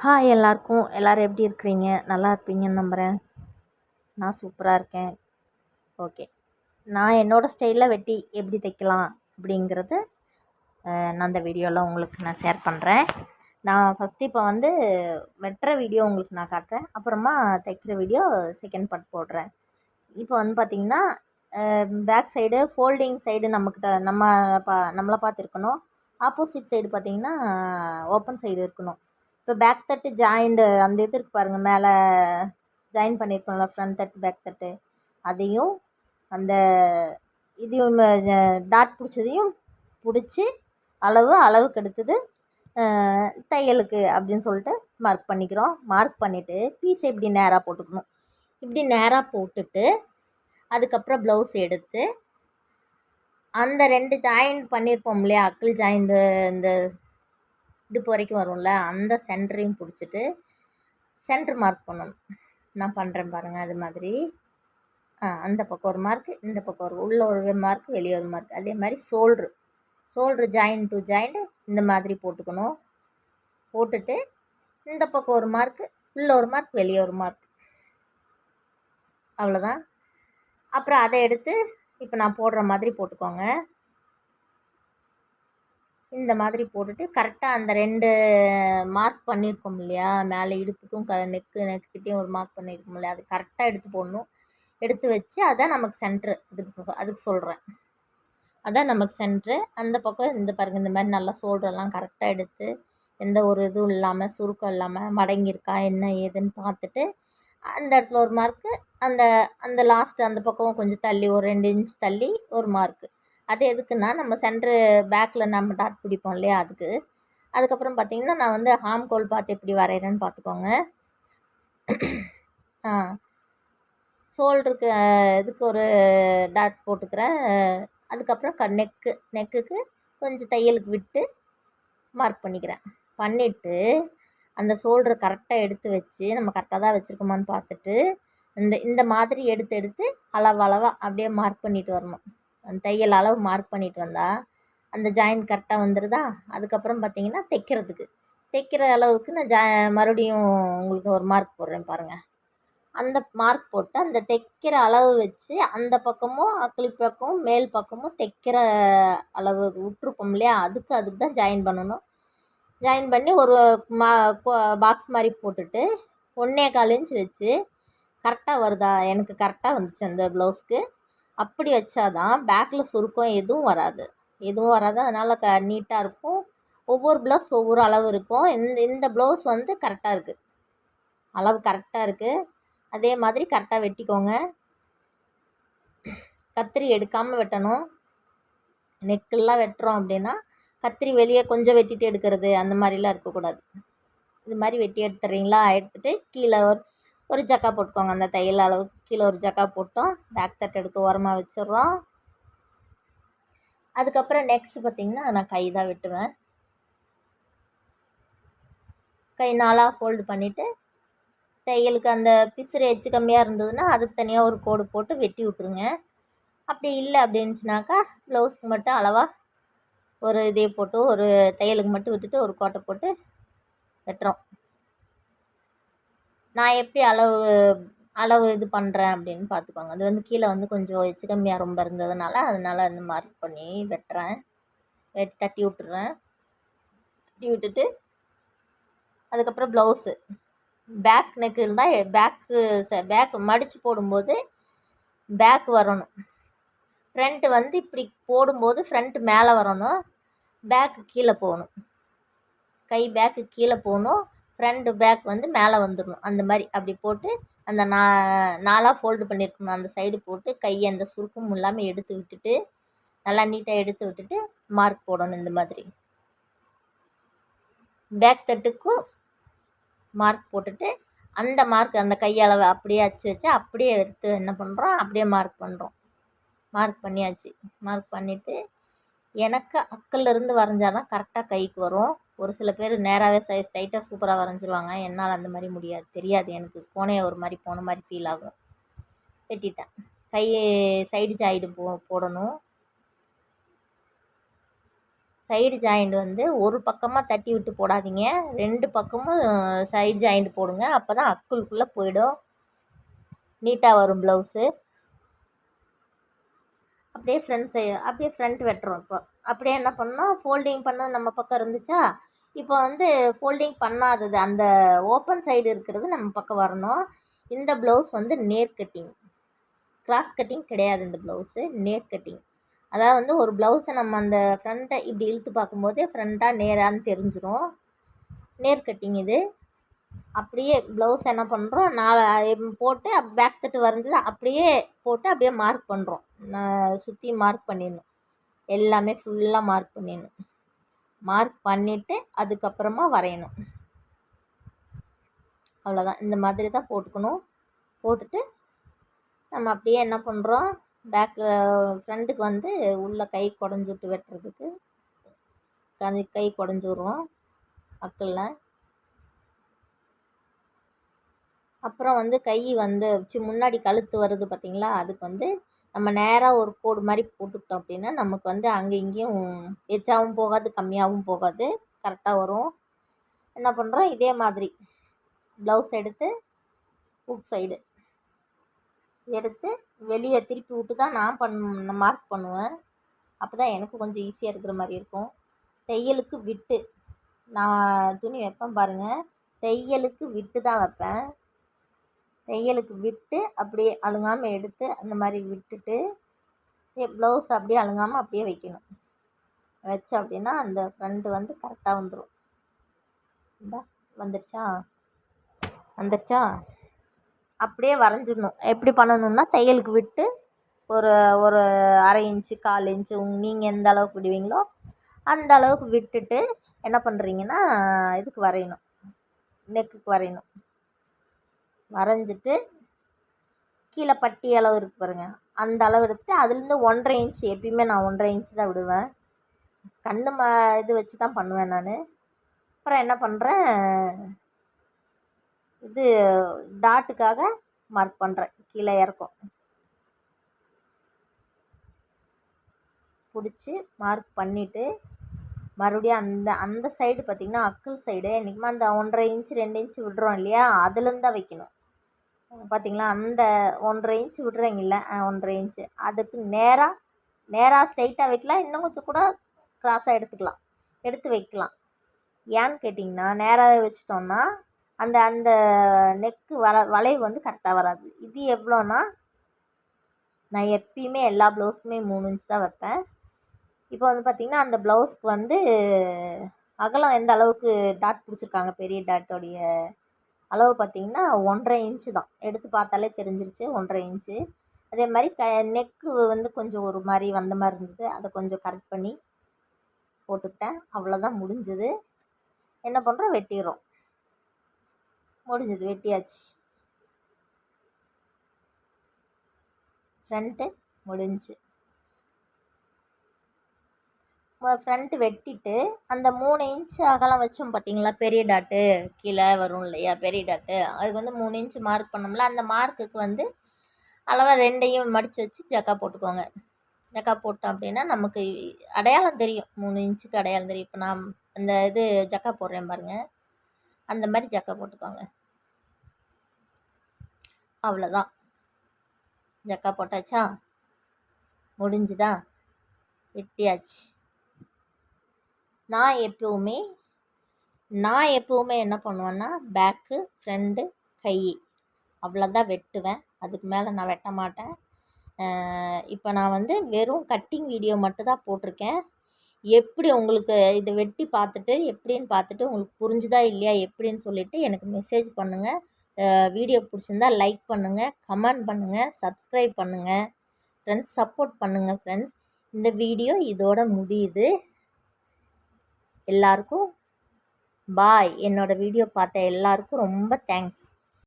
Hi எல்லாருக்கும். எல்லோரும் எப்படி இருக்கிறீங்க? நல்லா இருப்பீங்கன்னு நம்புகிறேன். நான் சூப்பராக இருக்கேன். ஓகே, நான் என்னோடய ஸ்டைலில் வெட்டி எப்படி தைக்கலாம் அப்படிங்கிறது நான் அந்த வீடியோவில் உங்களுக்கு நான் ஷேர் பண்ணுறேன். நான் ஃபஸ்ட்டு இப்போ வெட்டுற வீடியோ உங்களுக்கு நான் காட்டுறேன். அப்புறமா தைக்கிற வீடியோ செகண்ட் பார்ட் போடுறேன். இப்போ பார்த்திங்கன்னா பேக் சைடு ஃபோல்டிங் சைடு நம்மளை பார்த்துருக்கணும். ஆப்போசிட் சைடு பார்த்திங்கன்னா ஓப்பன் சைடு இருக்கணும். இப்போ பேக் தட்டு ஜாயிண்டு அந்த இது இருக்குது பாருங்கள், மேலே ஜாயின் பண்ணியிருக்கோம்ல ஃப்ரண்ட் தட்டு பேக் தட்டு, அதையும் அந்த இதையும் டாட் பிடிச்சதையும் பிடிச்சி அளவுக்கு எடுத்தது தையலுக்கு அப்படின்னு சொல்லிட்டு மார்க் பண்ணிக்கிறோம். மார்க் பண்ணிவிட்டு பீஸ் இப்படி நேராக போட்டுக்கணும். இப்படி நேராக போட்டுட்டு அதுக்கப்புறம் ப்ளவுஸ் எடுத்து அந்த 2 ஜாயிண்ட் பண்ணியிருப்போம் இல்லையா, அக்கிள் ஜாயிண்ட்டு இந்த இடுப்பு வரைக்கும் வரும்ல, அந்த சென்டரையும் பிடிச்சிட்டு சென்டர் மார்க் பண்ணணும். நான் பண்ணுறேன் பாருங்கள். அது மாதிரி அந்த பக்கம் ஒரு மார்க்கு, இந்த பக்கம் உள்ள ஒரு மார்க், வெளியே ஒரு மார்க். அதே மாதிரி ஷோல்ட்ரு ஜாயின் டு ஜாயிண்ட் இந்த மாதிரி போட்டுக்கணும். போட்டுட்டு இந்த பக்கம் ஒரு மார்க்கு, உள்ள ஒரு மார்க், வெளியே ஒரு மார்க். அவ்வளோதான். அப்புறம் அதை எடுத்து இப்போ நான் போடுற மாதிரி போட்டுக்கோங்க. இந்த மாதிரி போட்டுட்டு கரெக்டாக அந்த 2 மார்க் பண்ணியிருக்கோம் இல்லையா, மேலே இடுப்புக்கும் நெக்குக்கிட்டேயும் ஒரு மார்க் பண்ணியிருக்கோம் இல்லையா, அது கரெக்டாக எடுத்து போடணும். எடுத்து வச்சு அதான் நமக்கு சென்ட்ரு. அதுக்கு சொல்கிறேன், அதான் நமக்கு சென்ட்ரு. அந்த பக்கம் இந்த பாருங்கள், இந்த மாதிரி நல்லா ஷோல்டரெல்லாம் கரெக்டாக எடுத்து எந்த ஒரு இதுவும் இல்லாமல், சுருக்கம் இல்லாமல் மடங்கியிருக்கா என்ன ஏதுன்னு பார்த்துட்டு அந்த இடத்துல ஒரு மார்க்கு, அந்த அந்த லாஸ்ட்டு அந்த பக்கம் கொஞ்சம் தள்ளி ஒரு 2 இன்ச் தள்ளி ஒரு மார்க்கு. அது எதுக்குன்னா நம்ம சென்ட்ரு பேக்கில் நம்ம டாட் பிடிப்போம் இல்லையா, அதுக்கு. அதுக்கப்புறம் பார்த்திங்கன்னா நான் ஹார்ம் கோல் பார்த்து எப்படி வரைகிறேன்னு பார்த்துக்கோங்க. ஷோல்டருக்கு இதுக்கு ஒரு டாட் போட்டுக்கிறேன். அதுக்கப்புறம் நெக்குக்கு கொஞ்சம் தையலுக்கு விட்டு மார்க் பண்ணிக்கிறேன். பண்ணிவிட்டு அந்த ஷோல்டரை கரெக்டாக எடுத்து வச்சு நம்ம கரெக்டாக தான் வச்சுருக்கோமான்னு பார்த்துட்டு இந்த மாதிரி எடுத்து அளவாக அப்படியே மார்க் பண்ணிட்டு வரணும். அந்த தையல் அளவு மார்க் பண்ணிட்டு வந்தால் அந்த ஜாயின் கரெக்டாக வந்துடுதா. அதுக்கப்புறம் பார்த்திங்கன்னா தைக்கிற அளவுக்கு நான் மறுபடியும் உங்களுக்கு ஒரு மார்க் போடுறேன் பாருங்கள். அந்த மார்க் போட்டு அந்த தைக்கிற அளவு வச்சு அந்த பக்கமும் அக்கிள் பக்கமும் மேல் பக்கமும் தைக்கிற அளவு விட்டுருப்போம் இல்லையா, அதுக்கு தான் ஜாயின் பண்ணணும். ஜாயின் பண்ணி ஒரு பாக்ஸ் மாதிரி போட்டுட்டு 1.25 இன்ச் வச்சு கரெக்டாக வருதா, எனக்கு கரெக்டாக வந்துச்சு அந்த ப்ளவுஸ்க்கு. அப்படி வச்சாதான் பேக்கில் சுருக்கம் எதுவும் வராது. அதனால் நீட்டாக இருக்கும். ஒவ்வொரு ப்ளவுஸ் ஒவ்வொரு அளவு இருக்கும். இந்த ப்ளவுஸ் கரெக்டாக இருக்குது, அளவு கரெக்டாக இருக்குது. அதே மாதிரி கரெக்டாக வெட்டிக்கோங்க. கத்திரி எடுக்காமல் வெட்டணும். நெக்கெல்லாம் வெட்டுறோம் அப்படின்னா கத்திரி வெளியே கொஞ்சம் வெட்டிட்டு எடுக்கிறது அந்த மாதிரிலாம் இருக்கக்கூடாது. இது மாதிரி வெட்டி எடுத்துறீங்களா, எடுத்துகிட்டு கீழே ஒரு ஜக்கா போட்டுக்கோங்க. அந்த தையல் அளவுக்கு கீழே ஒரு ஜக்கா போட்டோம். பேக் தட்டு எடுத்து ஓரமாக வச்சிடுறோம். அதுக்கப்புறம் நெக்ஸ்ட்டு பார்த்திங்கன்னா நான் கை தான் வெட்டுவேன். கை 4ஆக ஃபோல்டு பண்ணிவிட்டு தையலுக்கு அந்த பிசுறு எச்சு கம்மியாக இருந்ததுன்னா அதுக்கு தனியாக ஒரு கோடு போட்டு வெட்டி விட்ருங்க. அப்படி இல்லை அப்படின்னுச்சுனாக்கா ப்ளவுஸ்க்கு மட்டும் அளவாக ஒரு இதே போட்டு ஒரு தையலுக்கு மட்டும் விட்டுட்டு ஒரு கோட்டை போட்டு வெட்டுறோம். நான் எப்படி அளவு இது பண்ணுறேன் அப்படின்னு பார்த்துக்கோங்க. அது கீழே கொஞ்சம் எச்சு கம்மியாக ரொம்ப இருந்ததுனால அதனால் அந்த மார்க் பண்ணி வெட்டுறேன். தட்டி விட்டுறேன். தட்டி விட்டுட்டு அதுக்கப்புறம் ப்ளவுஸு பேக் நெக்கு இருந்தால் பேக்கு மடித்து போடும்போது பேக் வரணும். ஃப்ரண்ட்டு இப்படி போடும்போது ஃப்ரண்ட்டு மேலே வரணும், பேக்கு கீழே போகணும். கை பேக்கு கீழே போகணும், ஃப்ரண்ட்டு பேக் மேலே வந்துடணும். அந்த மாதிரி அப்படி போட்டு அந்த 4ஆக ஃபோல்டு பண்ணியிருக்கணும் அந்த சைடு போட்டு கையை அந்த சுருக்கம் இல்லாமல் எடுத்து விட்டுட்டு நல்லா நீட்டாக எடுத்து விட்டுட்டு மார்க் போடணும். இந்த மாதிரி பேக் தட்டுக்கும் மார்க் போட்டுட்டு அந்த மார்க் அந்த கையளவை அப்படியே அச்சு வச்சு அப்படியே எடுத்து என்ன பண்ணுறோம், அப்படியே மார்க் பண்ணுறோம். மார்க் பண்ணியாச்சு. மார்க் பண்ணிவிட்டு எனக்கு அக்கிலிருந்து வரைஞ்சால் தான் கரெக்டாக கைக்கு வரும். ஒரு சில பேர் நேராகவே ஸ்ட்ரைட்டாக சூப்பராக வரைஞ்சிருவாங்க. என்னால் அந்த மாதிரி முடியாது, தெரியாது எனக்கு. கோணையை ஒரு மாதிரி போன மாதிரி ஃபீல் ஆகும். வெட்டிட்டேன். கை சைடு ஜாயிடு போடணும். சைடு ஜாயிண்ட் வந்து ஒரு பக்கமாக தட்டி விட்டு போடாதீங்க, 2 பக்கமும் சைடு ஜாயிண்ட் போடுங்க. அப்போ தான் அக்குளுக்குள்ளே போயிடும், நீட்டாக வரும் ப்ளவுஸு. அப்படியே ஃப்ரண்ட் வெட்டுறோம். இப்போ அப்படியே என்ன பண்ணோம், ஃபோல்டிங் பண்ணது நம்ம பக்கம் இருந்துச்சா, இப்போ வந்து ஃபோல்டிங் பண்ணாதது அந்த ஓப்பன் சைடு இருக்கிறது நம்ம பக்கம் வரணும். இந்த ப்ளவுஸ் வந்து நேர் கட்டிங், கிராஸ் கட்டிங் கிடையாது. இந்த ப்ளவுஸு நேர் கட்டிங். அதாவது வந்து ஒரு ப்ளவுஸை நம்ம அந்த ஃப்ரண்ட்டை இப்படி இழுத்து பார்க்கும்போதே ஃப்ரண்ட்டாக நேரான்னு தெரிஞ்சிடும். நேர் கட்டிங் இது. அப்படியே ப்ளவுஸ் என்ன பண்ணுறோம், போட்டு பேக் தட்டு வரைஞ்சது அப்படியே போட்டு அப்படியே மார்க் பண்ணுறோம். சுற்றி மார்க் பண்ணிடணும், எல்லாமே ஃபுல்லாக மார்க் பண்ணிடணும். மார்க் பண்ணிவிட்டு அதுக்கப்புறமா வரையணும். அவ்வளோதான். இந்த மாதிரி தான் போட்டுக்கணும். போட்டுட்டு நம்ம அப்படியே என்ன பண்ணுறோம், ஃப்ரண்ட்டுக்கு வந்து உள்ள கை குடஞ்சி விட்டு வெட்டுறதுக்கு கை குடஞ்சி விட்றோம் அக்கில். அப்புறம் வந்து கை வந்து முன்னாடி கழுத்து வருது பார்த்திங்களா, அதுக்கு வந்து நம்ம நேராக ஒரு கோடு மாதிரி போட்டுக்கிட்டோம் அப்படின்னா நமக்கு வந்து அங்கே இங்கேயும் எச்சாகவும் போகாது, கம்மியாகவும் போகாது, கரெக்டாக வரும். என்ன பண்ணுறோம், இதே மாதிரி ப்ளவுஸ் எடுத்து ஹூக் சைடு எடுத்து வெளியே திருப்பி விட்டு தான் நான் மார்க் பண்ணுவேன். அப்போ தான் எனக்கு கொஞ்சம் ஈஸியாக இருக்கிற மாதிரி இருக்கும். தையலுக்கு விட்டு நான் துணி வைப்பேன் பாருங்கள், தையலுக்கு விட்டு தான் வைப்பேன். தையலுக்கு விட்டு அப்படியே அழுங்காமல் எடுத்து அந்த மாதிரி விட்டுட்டு ப்ளவுஸ் அப்படியே அழுங்காமல் அப்படியே வைக்கணும். வச்சு அப்படின்னா அந்த ஃப்ரண்ட்டு வந்து கரெக்டாக வந்துடும். வந்துருச்சா அப்படியே வரைஞ்சிடணும். எப்படி பண்ணணுன்னா, தையலுக்கு விட்டு ஒரு ஒரு 1/2 இன்ச்சு 1/4 இன்ச்சு நீங்கள் எந்த அளவுக்கு விடுவீங்களோ அந்த அளவுக்கு விட்டுட்டு என்ன பண்ணுறீங்கன்னா, இதுக்கு வரையணும், நெக்குக்கு வரையணும். வரைஞ்சிட்டு கீழே பட்டி அளவு இருக்குது பாருங்கள், அந்த அளவு எடுத்துகிட்டு அதுலேருந்து 1/2 இன்ச்சு, எப்பயுமே நான் 1/2 இன்ச்சு தான் விடுவேன். இது வச்சு தான் பண்ணுவேன் நான். அப்புறம் என்ன பண்ணுறேன், இது டாட்டுக்காக மார்க் பண்ணுறேன். கீழே இறக்கும் பிடிச்சி மார்க் பண்ணிவிட்டு மறுபடியும் அந்த சைடு பார்த்திங்கன்னா அக்கிள் சைடு என்றைக்குமே அந்த 1/2 இன்ச்சு 2 இன்ச்சு விடுறோம் இல்லையா, அதுலேருந்து தான் வைக்கணும். பார்த்திங்களா, அந்த 1/2 இன்ச்சு விடுறீங்கல்ல, 1/2 இன்ச்சு அதுக்கு நேராக ஸ்ட்ரைட்டாக வைக்கலாம், இன்னும் கொஞ்சம் கூட க்ராஸாக எடுத்து வைக்கலாம். ஏன்னு கேட்டிங்கன்னா, நேராக வச்சிட்டோம்னா அந்த அந்த நெக்கு வளைவு வந்து கரெக்டாக வராது. இது எவ்வளோன்னா, நான் எப்பயுமே எல்லா ப்ளவுஸுக்குமே 3 இன்ச்சு தான் வைப்பேன். இப்போ வந்து பார்த்திங்கன்னா அந்த ப்ளவுஸ்க்கு வந்து அகலம் எந்த அளவுக்கு டாட் பிடிச்சிருக்காங்க, பெரிய டாட்டோடைய அளவு பார்த்திங்கன்னா 1/2 இன்ச்சு தான். எடுத்து பார்த்தாலே தெரிஞ்சிருச்சு 1/2 இன்ச்சு. அதே மாதிரி நெக்கு வந்து கொஞ்சம் ஒரு மாதிரி வந்த மாதிரி இருந்தது, அதை கொஞ்சம் கரெக்ட் பண்ணி போட்டுக்கிட்டேன். அவ்வளோதான், முடிஞ்சுது. என்ன பண்ணுறோம், வெட்டிடுறோம். முடிஞ்சது, வெட்டியாச்சு. ஃப்ரண்ட்டு முடிஞ்சு. ஃப்ரண்ட்டு வெட்டிட்டு அந்த 3 இன்ச்சு அகலம் வச்சோம் பார்த்திங்களா, பெரிய டாட்டு கீழே வரும் இல்லையா, பெரிய டாட்டு, அதுக்கு வந்து 3 இன்ச்சு மார்க் பண்ணோம்ல, அந்த மார்க்குக்கு வந்து அளவாக 2ஐயும் மடித்து வச்சு ஜக்கா போட்டுக்கோங்க. ஜக்கா போட்டோம் அப்படின்னா நமக்கு அடையாளம் தெரியும், 3 இன்ச்சுக்கு அடையாளம் தெரியும். இப்போ நான் அந்த இது ஜக்கா போடுறேன் பாருங்கள், அந்த மாதிரி ஜக்கா போட்டுக்கோங்க. அவ்வளோதான், ஜக்கா போட்டாச்சா, முடிஞ்சுதா, வெட்டியாச்சு. நான் எப்போவுமே என்ன பண்ணுவேன்னா, பேக்கு ஃப்ரண்ட்டு கை அவ்வளோதான் வெட்டுவேன். அதுக்கு மேலே நான் வெட்ட மாட்டேன். இப்போ நான் வந்து வெறும் கட்டிங் வீடியோ மட்டும்தான் போட்டிருக்கேன். எப்படி உங்களுக்கு இதை வெட்டி பார்த்துட்டு எப்படின்னு பார்த்துட்டு உங்களுக்கு புரிஞ்சுதா இல்லையா எப்படின்னு சொல்லிவிட்டு எனக்கு மெசேஜ் பண்ணுங்கள். வீடியோ பிடிச்சிருந்தா லைக் பண்ணுங்கள், கமெண்ட் பண்ணுங்கள், சப்ஸ்கிரைப் பண்ணுங்கள் ஃப்ரெண்ட்ஸ், சப்போர்ட் பண்ணுங்கள் ஃப்ரெண்ட்ஸ். இந்த வீடியோ இதோட முடியுது. எல்லாருக்கும் பாய். என்னோடய வீடியோ பார்த்த எல்லாருக்கும் ரொம்ப தேங்க்ஸ்.